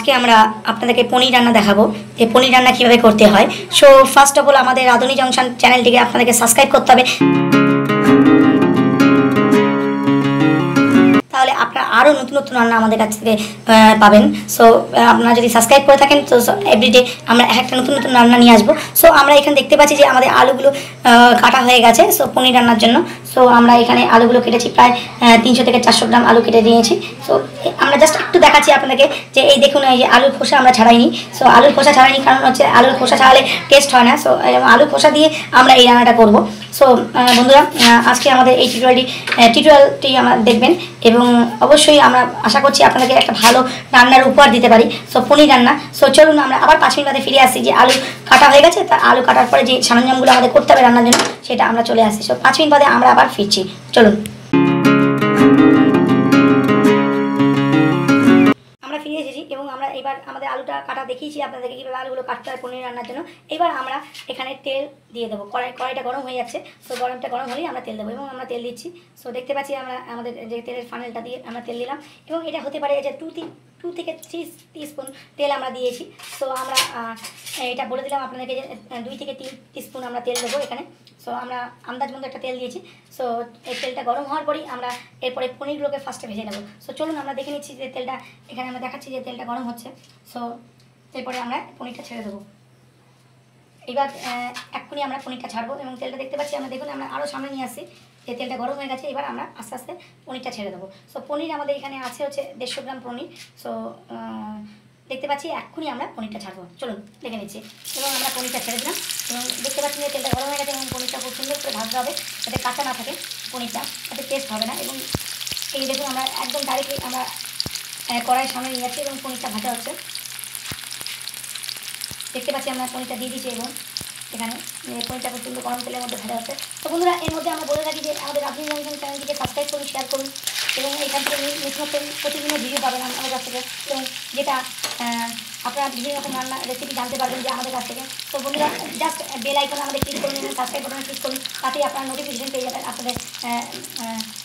আজকে আমরা আপনাদেরকে পনির রান্না দেখাবো যে পনির রান্না কীভাবে করতে হয়। সো ফার্স্ট অফ অল আমাদের রাঁধুনি জংশন চ্যানেলটিকে আপনাদেরকে সাবস্ক্রাইব করতে হবে, তাহলে আপনারা আরও নতুন নতুন রান্না আমাদের কাছ থেকে পাবেন। সো আপনারা যদি সাবস্ক্রাইব করে থাকেন তো এভরিডে আমরা একটা নতুন নতুন রান্না নিয়ে আসবো। সো আমরা এখানে দেখতে পাচ্ছি যে আমাদের আলুগুলো কাটা হয়ে গেছে সো পনির রান্নার জন্য। সো আমরা এখানে আলুগুলো কেটেছি, প্রায় 300 থেকে 400 গ্রাম আলু কেটে নিয়েছি। সো আমরা জাস্ট একটু দেখাচ্ছি আপনাদেরকে যে এই দেখুন এই যে আলুর খোসা আমরা ছাড়াইনি। সো আলুর খোসা ছাড়াইনি কারণ হচ্ছে আলুর খোসা ছাড়ালে টেস্ট হয় না। সো আলুর খোসা দিয়ে আমরা এই রান্নাটা করবো। সো বন্ধুরা আজকে আমাদের এই টিউটোরিয়ালটি আমরা দেখবেন এবং অবশ্যই আমরা আশা করছি আপনাদেরকে একটা ভালো রান্নার উপহার দিতে পারি। সো পনির রান্না। সো চলুন আমরা আবার 5 মিনিট বাদে ফিরে আসি। যে আলু কাটা হয়ে গেছে, তা আলু কাটার পরে যে সরঞ্জামগুলো আমাদের করতে হবে রান্নার জন্য সেটা আমরা চলে আসি। সো 5 মিনিট বাদে আমরা আবার ফিরছি, চলুন। আমরা ফিরে এসেছি এবং আমরা এবার আমাদের আলুটা কাটা দেখিয়েছি আপনাদেরকে কীভাবে আলুগুলো কাটতে হয় পনির রান্নার জন্য। এবার আমরা এখানে তেল দিয়ে দেবো। কড়াইটা গরম হয়ে যাচ্ছে। সো গরমটা গরম হলেই আমরা তেল দেবো এবং আমরা তেল দিচ্ছি। সো দেখতে পাচ্ছি আমরা আমাদের যে তেলের ফানেলটা দিয়ে আমরা তেল দিলাম এবং এটা হতে পারে যে 2 থেকে 3 টিস্পুন তেল আমরা দিয়েছি। সো আমরা এটা বলে দিলাম আপনাদেরকে যে 2 থেকে 3 টিস্পুন আমরা তেল দেবো এখানে। সো আমরা আন্দাজ মতো একটা তেল দিয়েছি। সো এই তেলটা গরম হওয়ার পরেই আমরা এরপরে পনিরগুলোকে ফার্স্টে ভেজে নেব। সো চলুন আমরা দেখে নিচ্ছি যে তেলটা এখানে আমরা দেখাচ্ছি যে তেলটা গরম হচ্ছে। সো এরপরে আমরা পনিরটা ছেড়ে দেবো। এবার এক্ষুনি আমরা পনিরটা ছাড়বো এবং তেলটা দেখতে পাচ্ছি আমরা, দেখুন আমরা আরও সামনে নিয়ে আসছি যে তেলটা গরম হয়ে গেছে। এবার আমরা আস্তে আস্তে পনিরটা ছেড়ে দেবো। সো পনির আমাদের এখানে আছে হচ্ছে 150 গ্রাম পনির। সো দেখতে পাচ্ছি এক্ষুনি আমরা পনিরটা ছাড়বো, চলুন দেখে নিচ্ছি। এবং আমরা পনিরটা ছেড়ে দিলাম এবং দেখতে পাচ্ছি যে তেলটা গরম হয়ে গেছে এবং পনিরটা খুব সুন্দর করে ভাজতে হবে যাতে কাঁচা না থাকে পনিরটা, যাতে টেস্ট হবে না। এবং এই দেখুন আমরা একদম ডাইরেক্টলি আমরা কড়াইয়ের সামনে নিয়ে যাচ্ছি এবং পনিরটা ভাজা হচ্ছে। দেখতে পাচ্ছি আমরা পনিরটা দিয়ে দিচ্ছি এবং এখানে পনিরটা খুব সুন্দর গরম তেলের মধ্যে ভাজা হচ্ছে। তো বন্ধুরা এর মধ্যে আমরা বলে থাকি যে আমাদের রাঁধুনি জংশন চ্যানেলটিকে সাবস্ক্রাইব করুন, শেয়ার করুন এবং এইখান থেকে নতুন নতুন প্রতিদিনের ভিডিও পাবেন আমাদের কাছ থেকে এবং যেটা আপনারা বিভিন্ন রকম রান্না রেসিপি জানতে পারবেন যে আমাদের কাছ থেকে। তো বন্ধুরা জাস্ট বেল আইকনে আমাদের ক্লিক করুন এবং সাবস্ক্রাইব বাটনে ক্লিক করুন, তাতেই আপনারা নোটিফিকেশন পেয়ে যাবেন আপনাদের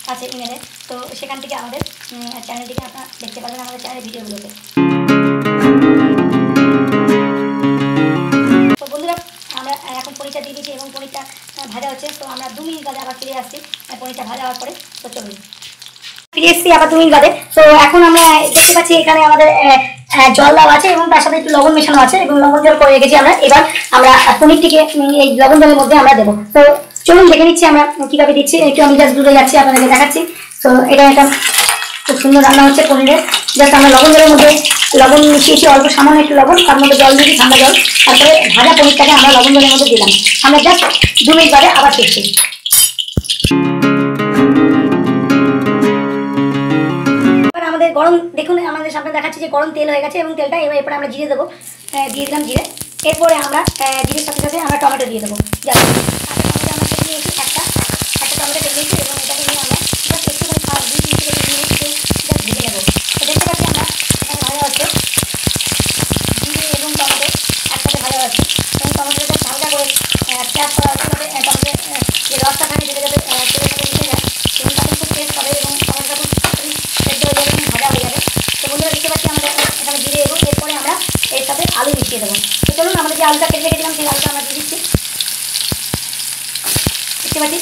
কাছে ইমেলে। তো সেখান থেকে আমাদের চ্যানেলটিকে আপনারা দেখতে পারবেন আমাদের চ্যানেলের ভিডিওগুলোতে। তো বন্ধুরা আমরা এখন পনিরটা দিয়ে দিচ্ছি এবং পনিরটা ভাজা হচ্ছে। তো আমরা 2 মিনিট বাদে আবার ফিরে আসছি পনিরটা ভাজা হওয়ার পরে। তো চলুন ফিরে এসেছি আবার 2 মিনিট বাদে। তো এখন আমরা দেখতে পাচ্ছি এখানে আমাদের জল দেওয়া আছে এবং তার সাথে একটু লবণ মেশানো আছে এবং লবণ জল করে রেখেছি আমরা। এবার আমরা পনিরটিকে এই লবণ জলের মধ্যে আমরা দেবো। তো চলুন দেখে নিচ্ছি আমরা কীভাবে দিচ্ছি। একটু আমি জাস্ট দূরে যাচ্ছি আপনাদেরকে দেখাচ্ছি। তো এটা একটা খুব সুন্দর রান্না হচ্ছে পনিরের। জাস্ট আমরা লবণ জলের মধ্যে লবণ মিশিয়েছি, অল্প সামান্য একটু লবণ, তার মধ্যে জল দিয়েছি ঠান্ডা জল, তারপরে ভাজা পনিরটাকে আমরা লবণ জলের মধ্যে দিলাম। আমরা জাস্ট 2 মিনিট বাদে আবার ফিরছি। এবার আমাদের গরম, দেখুন আমাদের সামনে দেখাচ্ছি যে গরম তেল হয়ে গেছে এবং তেলটা এরপরে আমরা জিরে দেবো। দিয়ে দিলাম জিরে। এরপরে আমরা জিরের সাথে সাথে আমরা টমেটো দিয়ে দেবো। জাস্ট টমেটো আমরা কেটে নিয়েছি, একটা টমেটো কেটে নিয়েছি এবং এটাকে নিয়ে আমরা জাস্ট একটুখানি 2-3 থেকে 3 মিনিট জাস্ট ভেজে নেবো। তো দেখতে পাচ্ছি আমরা এখানে ভাজা হচ্ছে জিরে এবং টমেটো একসাথে ভাজা হচ্ছে এবং টমেটোটা জাস্ট হালকা করে পেঁয়াজ করা হচ্ছে যাতে টমেটোর যে রসটা থাকে সেটা যাতে তেলের সাথে মিশে যায় এবং তাতে খুব টেস্ট হবে এবং টমেটোটা খুব তাড়াতাড়ি সেদ্ধ হয়ে যাবে এবং ভাজা হয়ে যাবে। তো বন্ধুরা দেখতে পাচ্ছি আমরা এখানে জিরে এবং এরপরে আমরা এর সাথে আলু মিশিয়ে দেবো। তো চলুন আমরা যে আলুটা কেটে রেখেছিলাম সেই আলুটা আমরা দিয়ে দিচ্ছি। দেখতে পাচ্ছি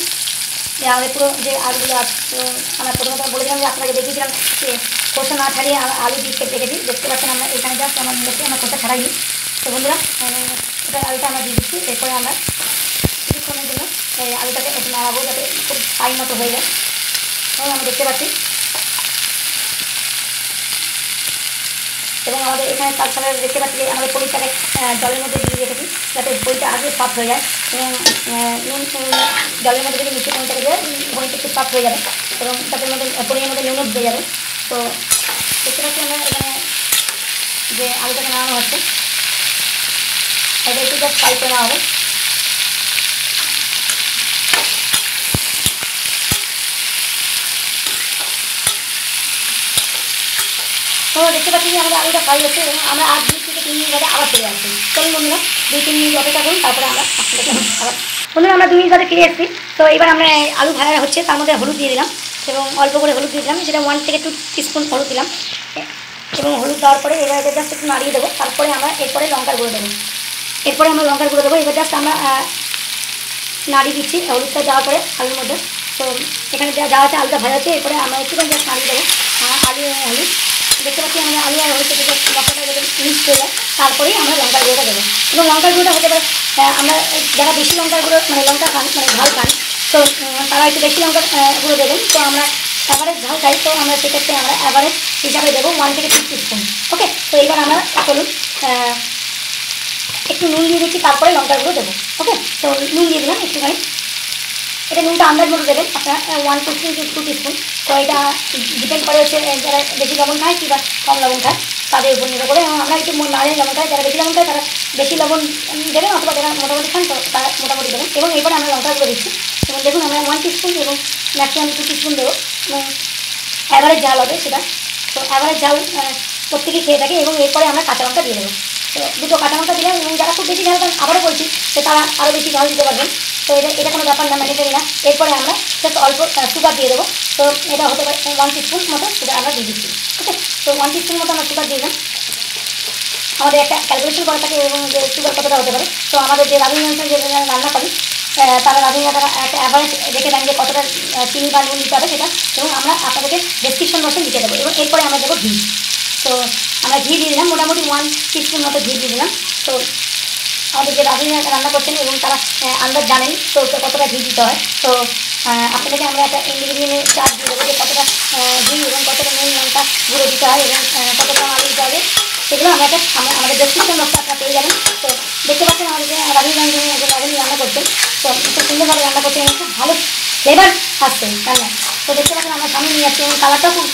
যে আমাদের পুরো যে আলুগুলো আছে। তো আমরা প্রথমত বলেছিলাম যে আপনাকে দেখিয়েছিলাম যে খোসা না ছাড়িয়ে আলু দিয়ে কেটে রেখেছি। দেখতে পাচ্ছেন আমরা এখানে জাস্ট আমরা নিয়েছি, আমরা খোসা ছাড়াইনি। তো বন্ধুরা এটা আলুটা আমরা দিয়ে দিচ্ছি। এরপরে আমরা কিছুক্ষণের জন্য এই আলুটাকে একটু নাড়াবো যাতে খুব ফাইন মতো হয়ে যায়। এবং আমরা দেখতে পাচ্ছি এবং আমাদের এখানে তাছাড়া দেখতে পাচ্ছি যে আমাদের পনিরটাকে জলের মধ্যে দিয়ে রেখেছি যাতে পনিরটা আগে সফট হয়ে যায় এবং নুন জলের মধ্যে যদি মিশিয়ে পনিরটাকে দিয়ে পনিরটা একটু সফট হয়ে যাবে এবং তাদের মধ্যে পনিরের মধ্যে নুনও দিয়ে যাবে। তো দেখতে পাচ্ছি আমরা এখানে যে আলুটাকে নাড়ানো হচ্ছে, এটা একটু জাস্ট ফ্রাই করে নেওয়া হবে। তো দেখতে পাচ্ছি যে আমাদের আলুটা ফ্রাই হচ্ছে এবং আমরা আর 2 থেকে 3 মিনিট বাদে আবার ফিরে আসছি। চলুন বন্ধুরা 2-3 মিনিট অপেক্ষা করুন, তারপরে আমরা আবার বন্ধুরা আমরা 2 মিনিট বাদে ফিরে এসেছি। তো এবার আমরা আলু ভাজা হচ্ছে, তার মধ্যে হলুদ দিয়ে দিলাম এবং অল্প করে হলুদ দিয়ে দিলাম, যেটা 1 থেকে 2 টিস্পুন হলুদ দিলাম এবং হলুদ দেওয়ার পরে এবার এটা জাস্ট একটু নাড়িয়ে দেবো। তারপরে আমরা এরপরে লঙ্কার গুঁড়ো দেবো। এরপরে আমরা লঙ্কার গুঁড়ো দেবো। এবার জাস্ট আমরা নাড়িয়ে দিচ্ছি হলুদটা দেওয়ার পরে আলুর মধ্যে। তো এখানে যা আছে আলুটা ভাজা আছে, এরপরে আমরা একটুখানি জাস্ট নাড়িয়ে দেবো আলু এবং হলুদ। দেখতে পাচ্ছি আমরা আলু আর হলুদ মশলাটা যদি মিক্স হয়ে যায় তারপরেই আমরা লঙ্কার গুঁড়োটা দেবো। এবং লঙ্কার গুঁড়োটা হতে পারে আমরা যারা বেশি লঙ্কার গুঁড়ো মানে লঙ্কা খান মানে ঝাল খান, তো তারা একটু বেশি লঙ্কার গুঁড়ো দেবেন। তো আমরা অ্যাভারেজ ঝাল খাই, তো আমরা সেক্ষেত্রে আমরা অ্যাভারেজ হিসাবে দেবো 1 থেকে 2 টিস্পুন। ওকে, তো এবার আমরা চলুন একটু নুন দিয়ে দিচ্ছি, তারপরে লঙ্কার গুঁড়ো দেবো। ওকে, তো নুন দিয়ে দিলাম একটুখানি। এটা নুনটা আন্দাজ মতো দেবেন আপনারা 1 টিস্পুন টু 2 টিস্পুন। তো এটা ডিপেন্ড করে হচ্ছে যারা বেশি লবণ খায় কিংবা কম লবণ খায় তাদের উপর নির্ভর করে। এবং আমরা একটু নাড়িয়ে লবণ খাই, যারা বেশি লবণ খায় তারা বেশি লবণ দেবেন, অথবা যারা মোটামুটি খান তো তারা মোটামুটি দেবেন। এবং এরপরে আমরা লঙ্কা গুঁড়ো দিচ্ছি। এবং দেখুন আমরা 1 টিস্পুন এবং ম্যাক্সিমাম 2 টিস্পুন দেবো। এবং অ্যাভারেজ ঝাল হবে সেটা। তো অ্যাভারেজ ঝাল প্রত্যেকেই খেয়ে থাকে। এবং এরপরে আমরা কাঁচা লঙ্কা দিয়ে দেবো। তো দুটো কাঁচা লঙ্কা দিলাম। এবং যারা খুব বেশি ঝাল খান আবারও বলছি যে তারা আরও বেশি ঝাল দিতে পারবেন। তো এটা কোনো ব্যাপার না, ম্যান্ডেটরি না। এরপরে আমরা জাস্ট অল্প সুগার দিয়ে দেবো। তো এটা হতে পারে 1 টিস্পুন মতো সুগার আমরা দিয়ে দিচ্ছি। ওকে, তো 1 টিস্পুন মতো আমরা সুগার দিয়ে দিলাম। আমাদের একটা ক্যালকুলেশন করা থাকে এবং যে সুগার কতটা হতে পারে। তো আমাদের যে রাঁধুনি যে রান্না করি তারা রাঁধুনিরা তারা একটা অ্যাভারেজ রেখে দেন যে কতটা চিনি বা নুন দিতে হবে সেটা। এবং আমরা আপনাদেরকে ডেসক্রিপশন বক্সে লিখে দেবো। এবং এরপরে আমরা দেবো ঘি। তো আমরা ঘি দিয়ে দিলাম, মোটামুটি 1 টিস্পুন মতো ঘি দিয়ে দিলাম। তো আমাদের যে রাঁধুনিরা রান্না করছেন এবং তারা আন্দাজ জানেন তো কতটা ঘি দিতে হয়। তো আপনাদেরকে আমরা একটা ইনগ্রিডিয়েন্টের চার্ট দিয়ে দেবো যে কতটা ঘি এবং কতটা নুন লঙ্কা গুঁড়ো দিতে হয় এবং কতটা আলু দিতে হবে, সেগুলো আমরা আমাদের ডেসক্রিপশন বক্সে আপনারা পেয়ে যাবেন। তো দেখতে পাচ্ছেন আমাদের যে রাঁধুনি রান্না করছেন, তো খুব সুন্দরভাবে রান্না করছেন এবং খুব ভালো ফ্লেভার আসছে রান্না। তো দেখতে পাচ্ছেন আমরা সামনে নিয়ে যাচ্ছি এবং কালারটাও খুব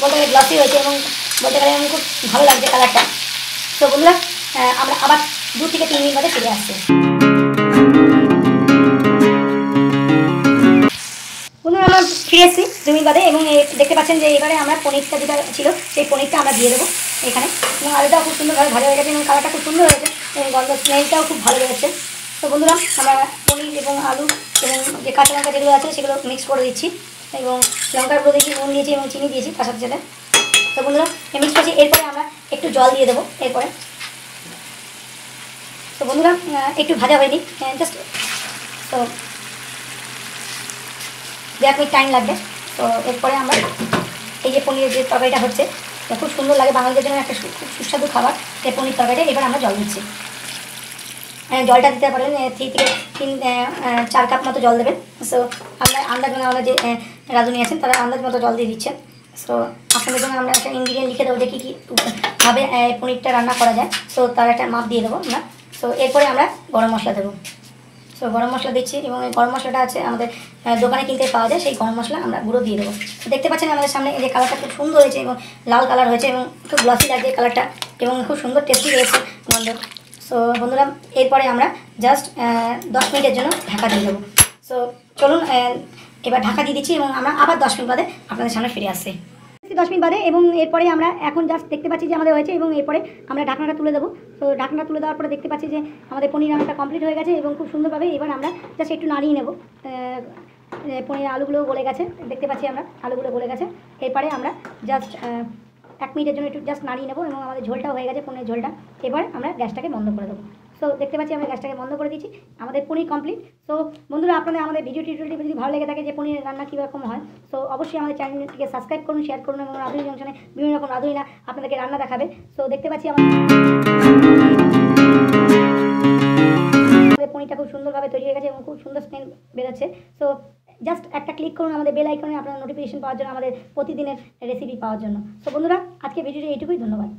বলতে গেলে গ্লসি হয়েছে এবং বলতে গেলে খুব ভালো লাগছে কালারটা। তো বন্ধুরা আমরা আবার 2 থেকে 3 মিনিট বাদে ফিরে আসছি। বন্ধুরা আমরা ফিরে এসেছি 2 মিনিট বাদে। এবং দেখতে পাচ্ছেন যে এবারে আমরা পনিরটা যেটা ছিল সেই পনিরটা আমরা দিয়ে দেবো এখানে। এবং আলুটাও খুব সুন্দরভাবে ভাজা হয়ে গেছে এবং কালারটা খুব সুন্দর হয়েছে এবং গন্ধ স্মেলটাও খুব ভালো বেরোচ্ছে। তো বন্ধুরা আমরা পনির এবং আলু এবং যে কাঁচা লঙ্কা যেগুলো আছে সেগুলো মিক্স করে দিচ্ছি। এবং লঙ্কার গুঁড়ো দিয়েছি, নুন দিয়েছি এবং চিনি দিয়েছি তার সাথে সাথে। তো বন্ধুরা মিক্স করছি। এরপরে আমরা একটু জল দিয়ে দেবো এরপরে। তো বন্ধুরা একটু ভাজা হয়নি, জাস্ট তো 2 মিনিট টাইম লাগবে। তো এরপরে আমরা এই যে পনিরের যে তরকারিটা হচ্ছে খুব সুন্দর লাগে, বাঙালিদের জন্য একটা খুব সুস্বাদু খাবার এই পনির তরকারিটা। এবার আমরা জল দিচ্ছি। জলটা দিতে পারেন 3 থেকে 4 কাপ মতো জল দেবেন। সো আমরা আন্দাজ মানে আমরা যে রাঁধুনি আছেন তারা আন্দাজ মতো জল দিয়ে দিচ্ছেন। সো আপনাদের জন্য আমরা একটা ইনগ্রিডিয়েন্ট লিখে দেবো যে কী কীভাবে পনিরটা রান্না করা যায়। সো তার একটা মাপ দিয়ে দেবো আমরা। সো এরপরে আমরা গরম মশলা দেবো। সো গরম মশলা দিচ্ছি এবং এই গরম মশলাটা আছে আমাদের দোকানে কিনতে পাওয়া যায়, সেই গরম মশলা আমরা গুঁড়ো দিয়ে দেবো। দেখতে পাচ্ছেন আমাদের সামনে এই যে কালারটা খুব সুন্দর হয়েছে এবং লাল কালার হয়েছে এবং খুব গ্লসি লাগছে কালারটা এবং খুব সুন্দর টেস্টি রয়েছে গন্ধ। সো বন্ধুরা এরপরে আমরা জাস্ট 10 মিনিটের জন্য ঢাকা দিয়ে দেবো। সো চলুন এবার ঢাকা দিয়ে দিচ্ছি এবং আমরা আবার 10 মিনিট বাদে আপনাদের সামনে ফিরে আসছি। 10 মিনিট বাদে এবং এরপরে আমরা এখন জাস্ট দেখতে পাচ্ছি যে আমাদের হয়েছে এবং এরপরে আমরা ঢাকনাটা তুলে দেবো। তো ঢাকনাটা তুলে দেওয়ার পরে দেখতে পাচ্ছি যে আমাদের পনির রান্নাটা কমপ্লিট হয়ে গেছে এবং খুব সুন্দরভাবে এবার আমরা জাস্ট একটু নাড়িয়ে নেব। পনির আলুগুলোও গলে গেছে, দেখতে পাচ্ছি আমরা আলুগুলো গলে গেছে। এরপরে আমরা জাস্ট 1 মিনিটের জন্য একটু জাস্ট নাড়িয়ে নেবো এবং আমাদের ঝোলটাও হয়ে গেছে পনিরের ঝোলটা। এবার আমরা গ্যাসটাকে বন্ধ করে দেবো। সো দেখতে পাচ্ছি আমরা গ্যাসটাকে বন্ধ করে দিচ্ছি, আমাদের পনির কমপ্লিট। সো বন্ধুরা আপনাদের আমাদের ভিডিও টিউটোরিয়ালটি যদি ভালো লেগে থাকে যে পনিরের রান্না কীরকম হয়, সো অবশ্যই আমাদের চ্যানেলটিকে সাবস্ক্রাইব করুন, শেয়ার করুন এবং রাঁধুনি জংশনে বিভিন্ন রকম রাঁধুনিরা আপনাদেরকে রান্না দেখাবে। সো দেখতে পাচ্ছি আমাদের পনিরটা খুব সুন্দরভাবে তৈরি হয়ে গেছে এবং খুব সুন্দর স্মেল বেরোচ্ছে। সো জাস্ট একটা ক্লিক করুন আমাদের বেল আইকনে আপনার নোটিফিকেশন পাওয়ার জন্য, আমাদের প্রতিদিনের রেসিপি পাওয়ার জন্য। সো বন্ধুরা আজকে ভিডিওটি এইটুকুই, ধন্যবাদ।